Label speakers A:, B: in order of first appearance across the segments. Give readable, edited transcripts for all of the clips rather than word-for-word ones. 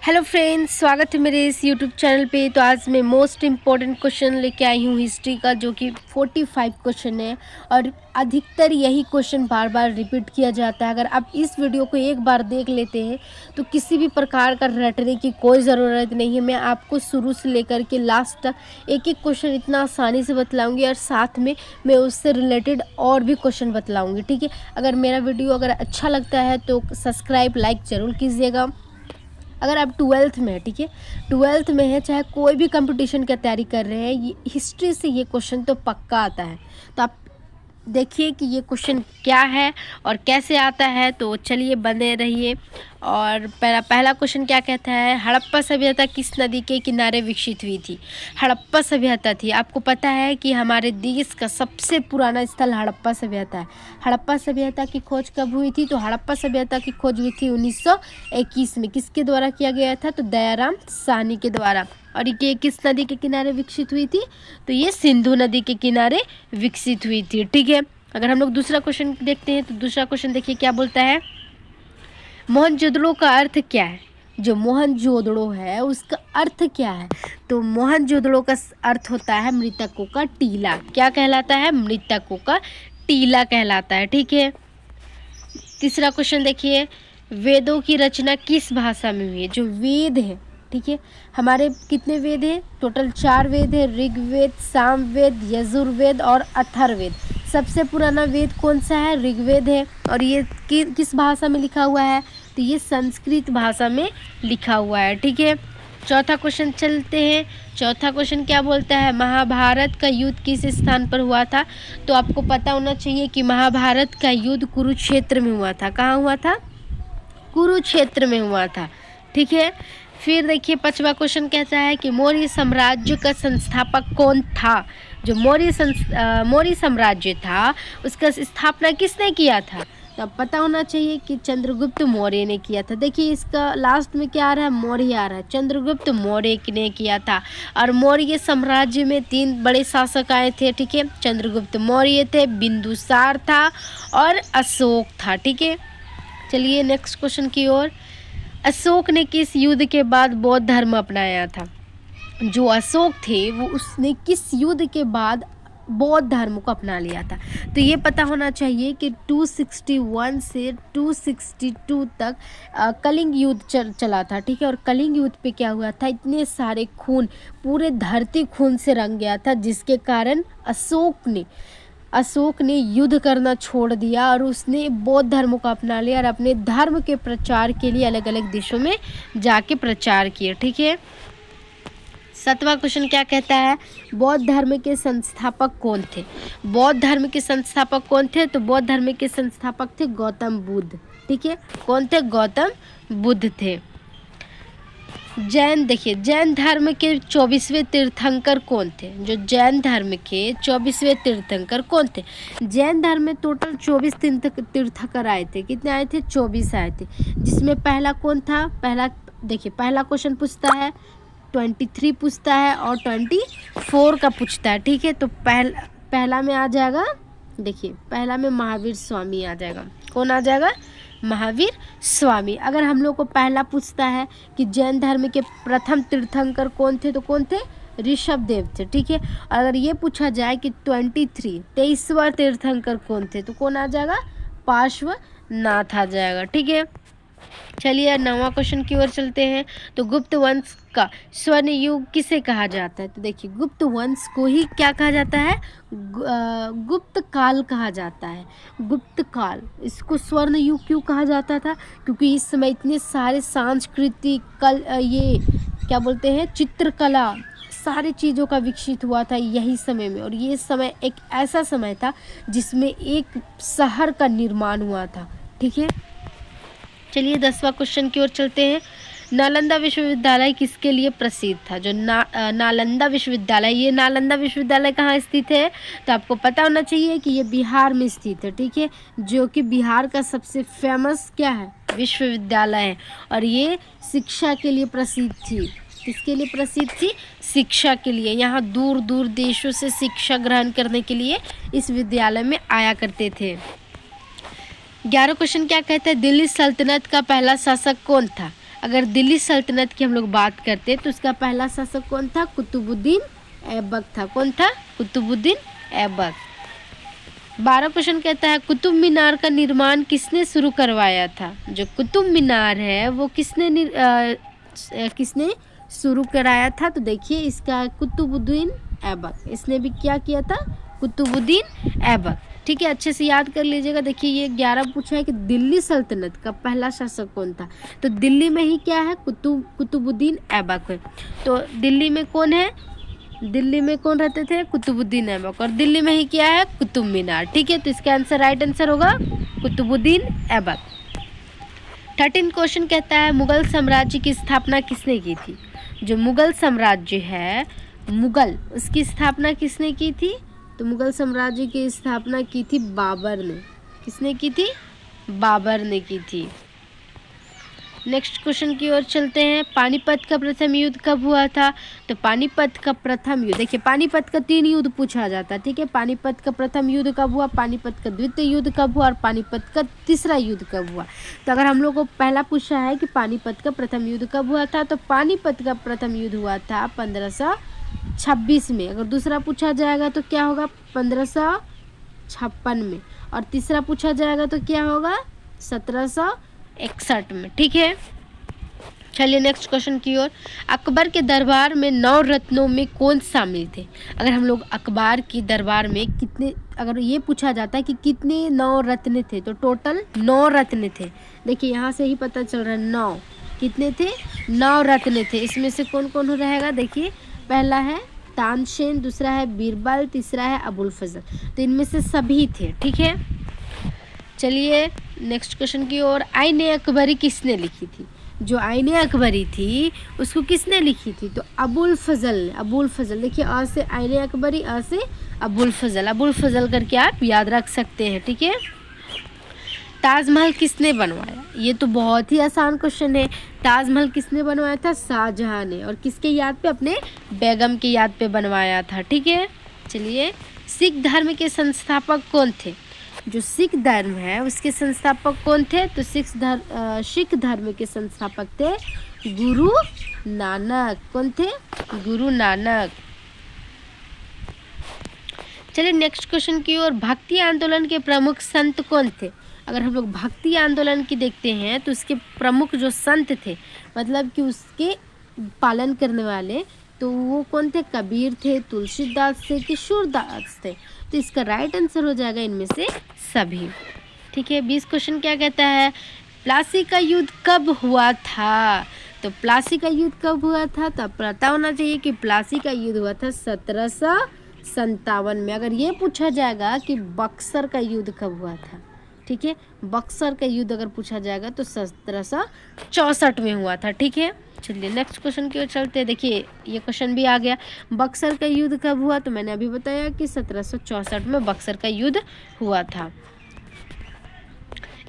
A: Hello friends, स्वागत है मेरे इस यूट्यूब चैनल पे। तो आज मैं मोस्ट इम्पॉर्टेंट क्वेश्चन लेके आई हूँ हिस्ट्री का, जो कि 45 क्वेश्चन है और अधिकतर यही क्वेश्चन बार बार रिपीट किया जाता है। अगर आप इस वीडियो को एक बार देख लेते हैं तो किसी भी प्रकार का रटने की कोई ज़रूरत नहीं है। मैं आपको शुरू से लेकर के लास्ट तक एक एक क्वेश्चन इतना आसानी से बतलाऊँगी और साथ में मैं उससे रिलेटेड और भी क्वेश्चन बतलाऊँगी, ठीक है। अगर मेरा वीडियो अगर अच्छा लगता है तो सब्सक्राइब लाइक ज़रूर कीजिएगा। अगर आप 12th में है, ठीक है, 12th में है, चाहे कोई भी कंपटीशन की तैयारी कर रहे हैं, ये हिस्ट्री से ये क्वेश्चन तो पक्का आता है। तो आप देखिए कि ये क्वेश्चन क्या है और कैसे आता है, तो चलिए बने रहिए। और पहला क्वेश्चन क्या कहता है, हड़प्पा सभ्यता किस नदी के किनारे विकसित हुई थी। हड़प्पा सभ्यता थी, आपको पता है कि हमारे देश का सबसे पुराना स्थल हड़प्पा सभ्यता है। हड़प्पा सभ्यता की खोज कब हुई थी, तो हड़प्पा सभ्यता की खोज हुई थी 1921 में। किसके द्वारा किया गया था, तो दयाराम साहनी के द्वारा। और ये किस नदी के किनारे विकसित हुई थी, तो ये सिंधु नदी के किनारे विकसित हुई थी, ठीक है। अगर हम लोग दूसरा क्वेश्चन देखते हैं तो दूसरा क्वेश्चन देखिए क्या बोलता है, मोहनजोदड़ो का अर्थ क्या है। जो मोहनजोदड़ो है उसका अर्थ क्या है, तो मोहनजोदड़ो का अर्थ होता है मृतकों का टीला। क्या कहलाता है, मृतकों का टीला कहलाता है, ठीक है। तीसरा क्वेश्चन देखिए, वेदों की रचना किस भाषा में हुई है। जो वेद है, ठीक है, हमारे कितने वेद हैं, टोटल 4 वेद है, ऋग्वेद, सामवेद, यजुर्वेद और अथर्ववेद। सबसे पुराना वेद कौन सा है, ऋग्वेद है। और ये किस भाषा में लिखा हुआ है, तो ये संस्कृत भाषा में लिखा हुआ है, ठीक है। चौथा क्वेश्चन चलते हैं। चौथा क्वेश्चन क्या बोलता है, महाभारत का युद्ध किस स्थान पर हुआ था। तो आपको पता होना चाहिए कि महाभारत का युद्ध कुरुक्षेत्र में हुआ था। कहाँ हुआ था, कुरुक्षेत्र में हुआ था, ठीक है। फिर देखिए पांचवा क्वेश्चन कहता है कि मौर्य साम्राज्य का संस्थापक कौन था। जो मौर्य साम्राज्य था उसका स्थापना किसने किया था, तो पता होना चाहिए कि चंद्रगुप्त मौर्य ने किया था। देखिए इसका लास्ट में क्या आ रहा है, मौर्य आ रहा है, चंद्रगुप्त मौर्य ने किया था। और मौर्य साम्राज्य में 3 बड़े शासक आए थे, ठीक है। चंद्रगुप्त मौर्य थे, बिंदुसार था और अशोक था, ठीक है। चलिए नेक्स्ट क्वेश्चन की ओर। अशोक ने किस युद्ध के बाद बौद्ध धर्म अपनाया था। जो अशोक थे वो उसने किस युद्ध के बाद बौद्ध धर्म को अपना लिया था, तो ये पता होना चाहिए कि 261 से 262 तक कलिंग युद्ध चला था, ठीक है। और कलिंग युद्ध पे क्या हुआ था, इतने सारे खून, पूरे धरती खून से रंग गया था, जिसके कारण अशोक ने युद्ध करना छोड़ दिया और उसने बौद्ध धर्म को अपना लिया और अपने धर्म के प्रचार के लिए अलग अलग देशों में जाके प्रचार किया, ठीक है। 7वां क्वेश्चन क्या कहता है, बौद्ध धर्म के संस्थापक कौन थे। बौद्ध धर्म के संस्थापक कौन थे, तो बौद्ध धर्म के संस्थापक थे गौतम बुद्ध, ठीक है। कौन थे, गौतम बुद्ध थे। जैन देखिए, जैन धर्म के 24वें तीर्थंकर कौन थे। जो जैन धर्म के 24वें तीर्थंकर कौन थे। जैन धर्म में टोटल 24 तीर्थंकर आए थे। कितने आए थे, 24 आए थे। जिसमें पहला कौन था, पहला क्वेश्चन पूछता है 23 पूछता है और 24 का पूछता है, ठीक है। तो पहला में आ जाएगा, देखिए पहला में महावीर स्वामी आ जाएगा। कौन आ जाएगा, महावीर स्वामी। अगर हम लोग को पहला पूछता है कि जैन धर्म के प्रथम तीर्थंकर कौन थे, तो कौन थे, ऋषभ देव थे, ठीक है। अगर ये पूछा जाए कि 23वां तीर्थंकर कौन थे, तो कौन आ जाएगा, पार्श्वनाथ आ जाएगा, ठीक है। चलिए 9वां क्वेश्चन की ओर चलते हैं। तो गुप्त वंश का स्वर्ण युग किसे कहा जाता है, तो देखिए गुप्त वंश को ही क्या कहा जाता है, गुप्त काल कहा जाता है। गुप्त काल, इसको स्वर्ण युग क्यों कहा जाता था, क्योंकि इस समय इतने सारे सांस्कृतिक ये क्या बोलते हैं, चित्रकला, सारी चीज़ों का विकसित हुआ था यही समय में। और ये समय एक ऐसा समय था जिसमें एक शहर का निर्माण हुआ था, ठीक है। चलिए 10वां क्वेश्चन की ओर चलते हैं। नालंदा विश्वविद्यालय किसके लिए प्रसिद्ध था। जो नालंदा विश्वविद्यालय, ये नालंदा विश्वविद्यालय कहाँ स्थित है, तो आपको पता होना चाहिए कि ये बिहार में स्थित है, ठीक है। जो कि बिहार का सबसे फेमस क्या है, विश्वविद्यालय है। और ये शिक्षा के लिए प्रसिद्ध थी। किसके लिए प्रसिद्ध थी, शिक्षा के लिए। यहाँ दूर दूर देशों से शिक्षा ग्रहण करने के लिए इस विद्यालय में आया करते थे। 11 क्वेश्चन क्या कहता है, दिल्ली सल्तनत का पहला शासक कौन था। अगर दिल्ली सल्तनत की हम लोग बात करते तो उसका पहला शासक कौन था? कुतुबुद्दीन ऐबक था। कौन था? कुतुबुद्दीन ऐबक। 12 क्वेश्चन कहता है कुतुब मीनार का निर्माण किसने शुरू करवाया था? जो कुतुब मीनार है वो किसने शुरू कराया था? तो देखिए इसका कुतुबुद्दीन ऐबक, इसने भी क्या किया था? कुतुबुद्दीन ऐबक। ठीक है, अच्छे से याद कर लीजिएगा। देखिए ये 11 पूछा है कि दिल्ली सल्तनत का पहला शासक कौन था? तो दिल्ली में ही क्या है? कुतुबुद्दीन ऐबक है। तो दिल्ली में कौन है? दिल्ली में कौन रहते थे? कुतुबुद्दीन ऐबक। और दिल्ली में ही क्या है? कुतुब मीनार। ठीक है, तो इसका आंसर राइट आंसर होगा कुतुबुद्दीन ऐबक। 13 क्वेश्चन कहता है मुगल साम्राज्य की स्थापना किसने की थी? जो मुगल साम्राज्य है, मुगल, उसकी स्थापना किसने की थी? तो मुगल साम्राज्य की स्थापना की थी बाबर ने। किसने की थी? बाबर ने की थी। नेक्स्ट क्वेश्चन की ओर चलते हैं। पानीपत का प्रथम युद्ध कब हुआ था? तो पानीपत का प्रथम युद्ध, देखिए पानीपत का 3 युद्ध पूछा जाता है। ठीक है, पानीपत का प्रथम युद्ध कब हुआ, पानीपत का द्वितीय युद्ध कब हुआ और पानीपत का तीसरा युद्ध कब हुआ? तो अगर हम लोग को पहला पूछा है कि पानीपत का प्रथम युद्ध कब हुआ था, तो पानीपत का प्रथम युद्ध हुआ था 1526 में। अगर दूसरा पूछा जाएगा तो क्या होगा? 1556 में। और तीसरा पूछा जाएगा तो क्या होगा? 1761 में। ठीक है, चलिए नेक्स्ट क्वेश्चन की ओर। अकबर के दरबार में 9 रत्नों में कौन शामिल थे? अगर हम लोग अकबर की दरबार में कितने, अगर ये पूछा जाता है कि कितने 9 रत्न थे, तो टोटल 9 रत्न थे। देखिए यहाँ से ही पता चल रहा है 9 कितने थे? 9 रत्न थे। इसमें से कौन कौन हो रहेगा? देखिए पहला है तानसेन, दूसरा है बीरबल, तीसरा है अबुल फजल। तो इनमें से सभी थे। ठीक है, चलिए नेक्स्ट क्वेश्चन की ओर। आईने अकबरी किसने लिखी थी? जो आईने अकबरी थी उसको किसने लिखी थी? तो अबुल फजल ने। अबुल फजल, देखिए अ से आईने अकबरी, अ से अबुल फजल, अबुल फजल करके आप याद रख सकते हैं। ठीक है, ताजमहल किसने बनवाया? ये तो बहुत ही आसान क्वेश्चन है। ताजमहल किसने बनवाया था? शाहजहां ने। और किसके याद पे? अपने बेगम की याद पे बनवाया था। ठीक है, चलिए सिख धर्म के संस्थापक कौन थे? जो सिख धर्म है उसके संस्थापक कौन थे? तो सिख धर्म के संस्थापक थे गुरु नानक। कौन थे? गुरु नानक। चलिए नेक्स्ट क्वेश्चन की ओर। भक्ति आंदोलन के प्रमुख संत कौन थे? अगर हम लोग भक्ति आंदोलन की देखते हैं तो उसके प्रमुख जो संत थे, मतलब कि उसके पालन करने वाले, तो वो कौन थे? कबीर थे, तुलसीदास थे कि सूरदास थे? तो इसका राइट आंसर हो जाएगा इनमें से सभी। ठीक है, 20 क्वेश्चन क्या कहता है? प्लासी का युद्ध कब हुआ था? तो प्लासी का युद्ध कब हुआ था? तो पता होना चाहिए कि प्लासी का युद्ध हुआ था 1757 में। अगर ये पूछा जाएगा कि बक्सर का युद्ध कब हुआ था, ठीक है, बक्सर का युद्ध अगर पूछा जाएगा तो 1764 में हुआ था। ठीक है, चलिए नेक्स्ट क्वेश्चन की ओर चलते हैं। देखिए ये क्वेश्चन भी आ गया। बक्सर का युद्ध कब हुआ? तो मैंने अभी बताया कि 1764 में बक्सर का युद्ध हुआ था।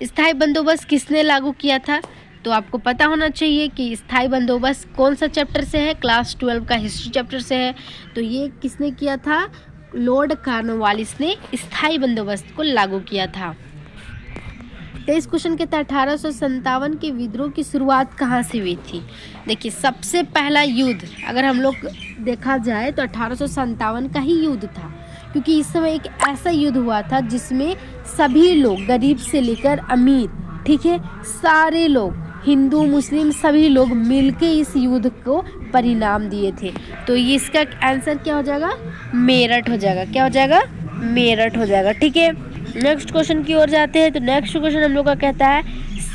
A: स्थायी बंदोबस्त किसने लागू किया था? तो आपको पता होना चाहिए कि स्थायी बंदोबस्त कौन सा चैप्टर से है? क्लास 12 का हिस्ट्री चैप्टर से है। तो ये किसने किया था? लॉर्ड कॉर्नवालिस ने स्थायी बंदोबस्त को लागू किया था। 23 क्वेश्चन के तहत 1857 के विद्रोह की शुरुआत कहाँ से हुई थी? देखिए सबसे पहला युद्ध अगर हम लोग देखा जाए तो 1857 का ही युद्ध था, क्योंकि इस समय एक ऐसा युद्ध हुआ था जिसमें सभी लोग, गरीब से लेकर अमीर, ठीक है, सारे लोग, हिंदू मुस्लिम सभी लोग मिलके इस युद्ध को परिणाम दिए थे। तो ये इसका आंसर क्या हो जाएगा? मेरठ हो जाएगा। क्या हो जाएगा? मेरठ हो जाएगा। ठीक है, नेक्स्ट क्वेश्चन की ओर जाते हैं। तो नेक्स्ट क्वेश्चन हम लोग का कहता है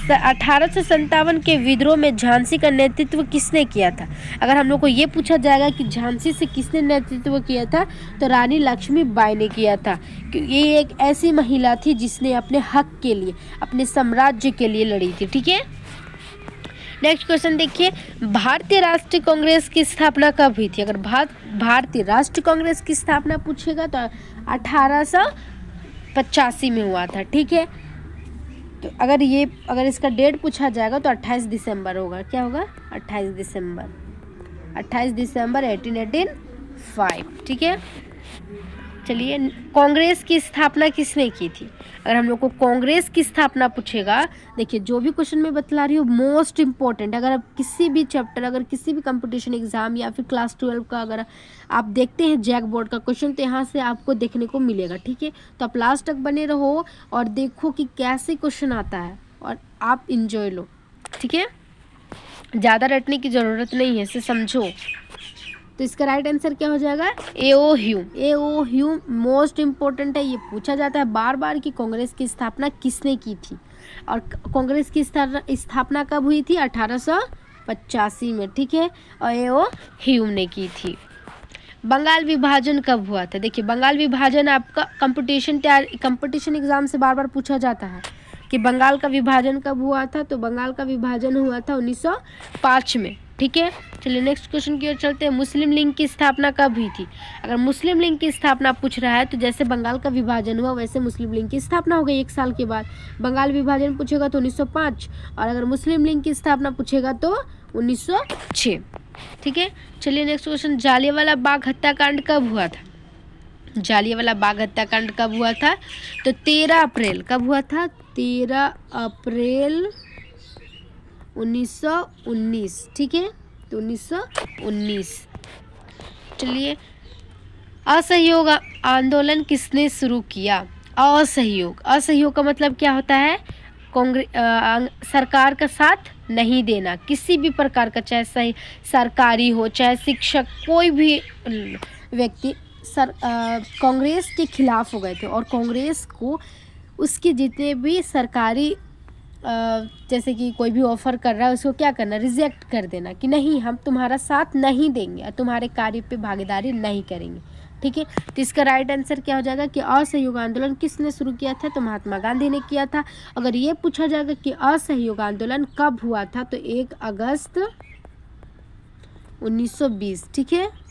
A: 1857 के विद्रोह में झांसी का नेतृत्व किसने किया था? अगर हम लोग को ये पूछा जाएगा कि झांसी से किसने नेतृत्व किया था, तो रानी लक्ष्मीबाई ने किया था। क्योंकि ये एक ऐसी महिला थी जिसने अपने हक के लिए, अपने साम्राज्य के लिए लड़ी थी। ठीक है, नेक्स्ट क्वेश्चन देखिए, भारतीय राष्ट्रीय कांग्रेस की स्थापना कब हुई थी? अगर भारतीय राष्ट्रीय कांग्रेस की स्थापना पूछेगा तो 1885 में हुआ था। ठीक है, तो अगर इसका डेट पूछा जाएगा तो 28 दिसंबर होगा। क्या होगा? 28 दिसंबर 1885। ठीक है, चलिए, कांग्रेस की स्थापना किसने की थी? अगर हम लोग को कांग्रेस की स्थापना पूछेगा, देखिए जो भी क्वेश्चन मैं बतला रही हूँ मोस्ट इम्पोर्टेंट, अगर आप किसी भी चैप्टर, अगर किसी भी कंपटीशन एग्जाम या फिर क्लास 12 का अगर आप देखते हैं जैक बोर्ड का क्वेश्चन, तो यहाँ से आपको देखने को मिलेगा। ठीक है, तो आप लास्ट तक बने रहो और देखो कि कैसे क्वेश्चन आता है और आप इंजॉय लो। ठीक है, ज़्यादा रटने की ज़रूरत नहीं है, इसे समझो। तो इसका राइट आंसर क्या हो जाएगा? एओ ह्यूम। एओ ह्यूम मोस्ट इम्पोर्टेंट है, ये पूछा जाता है बार बार कि कांग्रेस की स्थापना किसने की थी, और कांग्रेस की स्थापना कब हुई थी? 1885 में। ठीक है, और एओ ह्यूम ने की थी। बंगाल विभाजन कब हुआ था? देखिए बंगाल विभाजन आपका कंपटीशन एग्जाम से बार बार पूछा जाता है कि बंगाल का विभाजन कब हुआ था, तो बंगाल का विभाजन हुआ था 1905 में। ठीक है, चलिए नेक्स्ट क्वेश्चन की ओर चलते हैं। मुस्लिम लीग की स्थापना कब हुई थी? अगर मुस्लिम लीग की स्थापना पूछ रहा है तो जैसे बंगाल का विभाजन हुआ वैसे मुस्लिम लीग की स्थापना हो गई 1 साल के बाद। बंगाल विभाजन पूछेगा तो 1905, और अगर मुस्लिम लीग की स्थापना पूछेगा तो 1906। ठीक है, चलिए नेक्स्ट क्वेश्चन। जालियांवाला बाग हत्याकांड कब हुआ था? जालियांवाला बाग हत्याकांड कब हुआ था? तो 13 अप्रैल कब हुआ था? 13 अप्रैल 1919। ठीक है, तो 1919। चलिए, असहयोग आंदोलन किसने शुरू किया? असहयोग, असहयोग का मतलब क्या होता है? सरकार का साथ नहीं देना किसी भी प्रकार का, चाहे सही सरकारी हो चाहे शिक्षक, कोई भी व्यक्ति कांग्रेस के खिलाफ हो गए थे, और कांग्रेस को उसके जितने भी सरकारी जैसे कि कोई भी ऑफ़र कर रहा है उसको क्या करना? रिजेक्ट कर देना कि नहीं, हम तुम्हारा साथ नहीं देंगे और तुम्हारे कार्य पे भागीदारी नहीं करेंगे। ठीक है, तो इसका राइट आंसर क्या हो जाएगा कि असहयोग आंदोलन किसने शुरू किया था? तो महात्मा गांधी ने किया था। अगर ये पूछा जाएगा कि असहयोग आंदोलन कब हुआ था, तो 1 अगस्त 1920। ठीक है,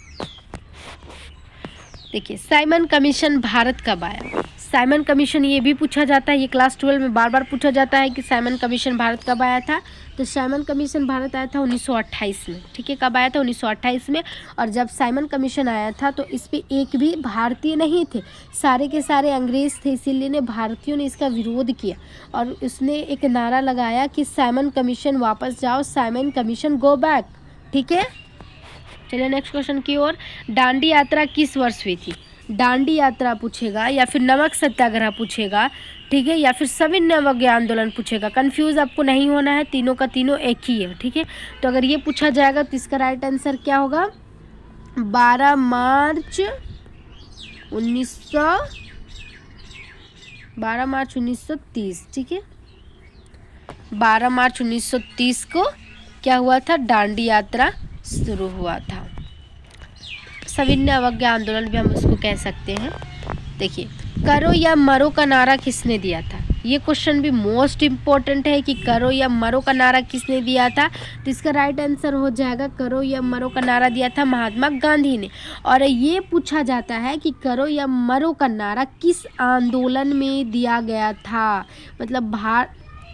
A: देखिए साइमन कमीशन भारत कब आया? साइमन कमीशन ये भी पूछा जाता है, ये क्लास 12 में बार बार पूछा जाता है कि साइमन कमीशन भारत कब आया था। तो साइमन कमीशन भारत आया था 1928 में। ठीक है, कब आया था? 1928 में। और जब साइमन कमीशन आया था तो इस पे एक भी भारतीय नहीं थे, सारे के सारे अंग्रेज़ थे, इसीलिए ने भारतीयों ने इसका विरोध किया और उसने एक नारा लगाया कि साइमन कमीशन वापस जाओ, साइमन कमीशन गो बैक। ठीक है, चलिए नेक्स्ट क्वेश्चन की ओर। दांडी यात्रा किस वर्ष हुई थी? दांडी यात्रा पूछेगा या फिर नमक सत्याग्रह पूछेगा, ठीक है, या फिर सविनय अवज्ञा आंदोलन पूछेगा। कंफ्यूज आपको नहीं होना है, तीनों का तीनों एक ही है। ठीक है, तो अगर ये पूछा जाएगा तो इसका राइट आंसर क्या होगा? 12 मार्च 1930। ठीक है, 12 मार्च 1930 को क्या हुआ था? दांडी यात्रा शुरू हुआ था। सविनय अवज्ञा आंदोलन भी हम उसको कह सकते हैं। देखिए, करो या मरो का नारा किसने दिया था? ये क्वेश्चन भी मोस्ट इम्पोर्टेंट है कि करो या मरो का नारा किसने दिया था। तो इसका राइट आंसर हो जाएगा करो या मरो का नारा दिया था महात्मा गांधी ने। और ये पूछा जाता है कि करो या मरो का नारा किस आंदोलन में दिया गया था, मतलब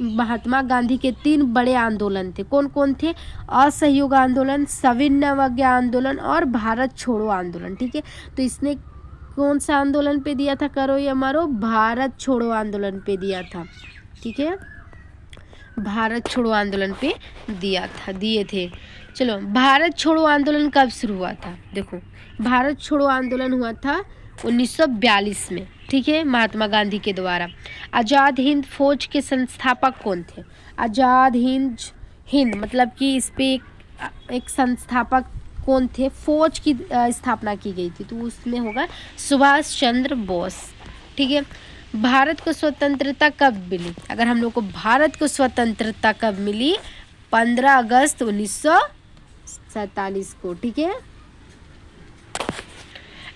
A: महात्मा गांधी के 3 बड़े आंदोलन थे। कौन कौन थे? असहयोग आंदोलन, सविनय अवज्ञा आंदोलन और भारत छोड़ो आंदोलन। ठीक है, तो इसने कौन सा आंदोलन पे दिया था करो या मरो? भारत छोड़ो आंदोलन पे दिया था। ठीक है, भारत छोड़ो आंदोलन पे दिए थे। चलो, भारत छोड़ो आंदोलन कब शुरू हुआ था? देखो, भारत छोड़ो आंदोलन हुआ था 1942 में। ठीक है, महात्मा गांधी के द्वारा। आज़ाद हिंद फौज के संस्थापक कौन थे? आज़ाद हिंद मतलब कि इस पे एक संस्थापक कौन थे? फौज की स्थापना की गई थी, तो उसमें होगा सुभाष चंद्र बोस। ठीक है, भारत को स्वतंत्रता कब मिली? अगर हम लोग को भारत को स्वतंत्रता कब मिली? 15 अगस्त 1947 को। ठीक है,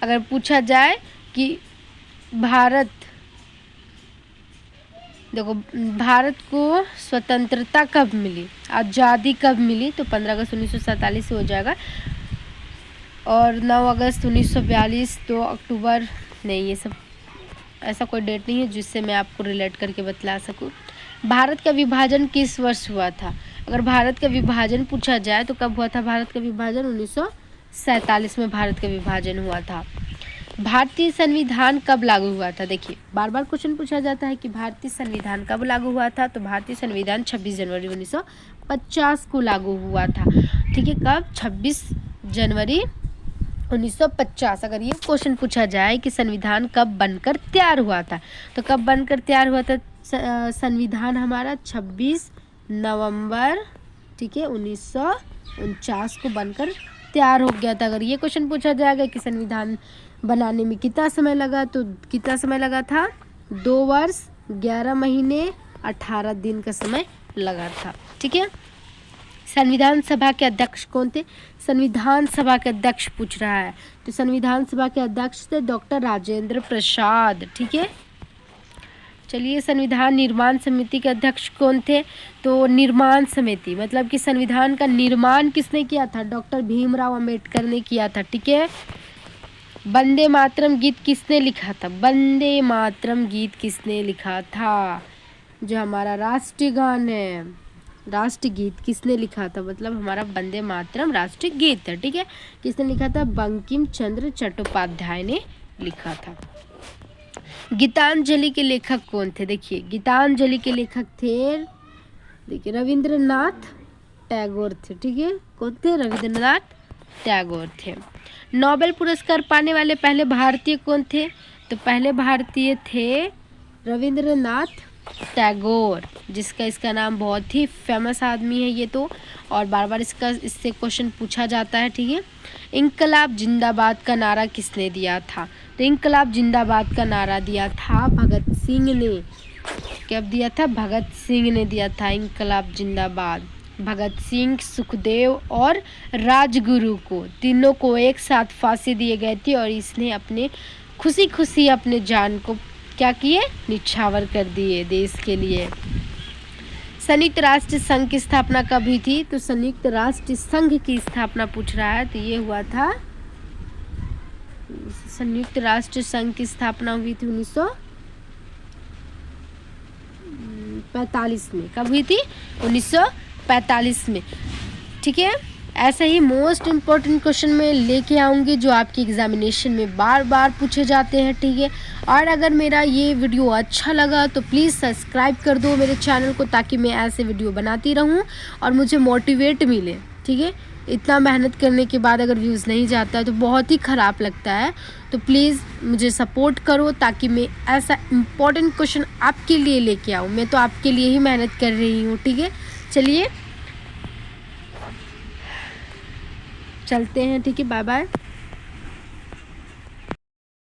A: अगर पूछा जाए कि भारत को स्वतंत्रता कब मिली, आज़ादी कब मिली, तो 15 अगस्त 1947 से हो जाएगा। और 9 अगस्त 1942, 2 अक्टूबर, नहीं, ये सब ऐसा कोई डेट नहीं है जिससे मैं आपको रिलेट करके बतला सकूं। भारत का विभाजन किस वर्ष हुआ था? अगर भारत का विभाजन पूछा जाए तो कब हुआ था भारत का विभाजन? 1947 में भारत का विभाजन हुआ था। भारतीय संविधान कब लागू हुआ था? देखिए बार बार क्वेश्चन पूछा जाता है कि भारतीय संविधान कब लागू हुआ था, तो भारतीय संविधान 26 जनवरी 1950 को लागू हुआ था। ठीक है, कब? 26 जनवरी 1950। अगर ये क्वेश्चन पूछा जाए कि संविधान कब बनकर तैयार हुआ था, तो कब बनकर तैयार हुआ था संविधान हमारा? 26 नवंबर, ठीक है, 1949 को बनकर तैयार हो गया था। अगर ये क्वेश्चन पूछा जाएगा कि संविधान बनाने में कितना समय लगा, तो कितना समय लगा था? 2 वर्ष 11 महीने 18 दिन का समय लगा था। ठीक है, संविधान सभा के अध्यक्ष कौन थे? संविधान सभा के अध्यक्ष पूछ रहा है, तो संविधान सभा के अध्यक्ष थे डॉक्टर राजेंद्र प्रसाद। ठीक है, चलिए संविधान निर्माण समिति के अध्यक्ष कौन थे? तो निर्माण समिति मतलब कि संविधान का निर्माण किसने किया था? डॉक्टर भीमराव अंबेडकर ने किया था। ठीक है, वंदे मातरम गीत किसने लिखा था? वंदे मातरम गीत किसने लिखा था? जो हमारा राष्ट्रीय गान है, राष्ट्रीय गीत किसने लिखा था? मतलब हमारा वंदे मातरम राष्ट्रीय गीत है। ठीक है, किसने लिखा था? बंकिम चंद्र चट्टोपाध्याय ने लिखा था। गीतांजलि के लेखक कौन थे? देखिए गीतांजलि के लेखक थे, देखिए रविंद्रनाथ टैगोर थे। ठीक है, कौन थे? रविंद्रनाथ टैगोर थे। नोबेल पुरस्कार पाने वाले पहले भारतीय कौन थे? तो पहले भारतीय थे रविंद्रनाथ टैगोर, इसका नाम बहुत ही फेमस आदमी है ये तो, और बार बार इससे क्वेश्चन पूछा जाता है। ठीक है, इंकलाब जिंदाबाद का नारा किसने दिया था? तो इंकलाब जिंदाबाद का नारा दिया था भगत सिंह ने। कब दिया था? भगत सिंह ने दिया था इंकलाब जिंदाबाद। भगत सिंह, सुखदेव और राजगुरु को, तीनों को एक साथ फांसी दिए गए थे, और इसने अपने खुशी अपने जान को क्या किए? निछावर कर दिए देश के लिए। संयुक्त राष्ट्र संघ की स्थापना कब हुई थी? तो संयुक्त राष्ट्र संघ की स्थापना पूछ रहा है, तो ये हुआ था संयुक्त राष्ट्र संघ की स्थापना हुई थी 1945 में। कब हुई थी? 1945 में। ठीक है, ऐसे ही मोस्ट इम्पोर्टेंट क्वेश्चन मैं लेके आऊँगी जो आपकी एग्जामिनेशन में बार बार पूछे जाते हैं। ठीक है, और अगर मेरा ये वीडियो अच्छा लगा तो प्लीज़ सब्सक्राइब कर दो मेरे चैनल को, ताकि मैं ऐसे वीडियो बनाती रहूँ और मुझे मोटिवेट मिले। ठीक है, इतना मेहनत करने के बाद अगर व्यूज़ नहीं जाता है तो बहुत ही ख़राब लगता है। तो प्लीज़ मुझे सपोर्ट करो, ताकि मैं ऐसा इम्पोर्टेंट क्वेश्चन आपके लिए लेके आऊँ। मैं तो आपके लिए ही मेहनत कर रही हूँ। ठीक है, चलिए चलते हैं। ठीक है, बाय बाय।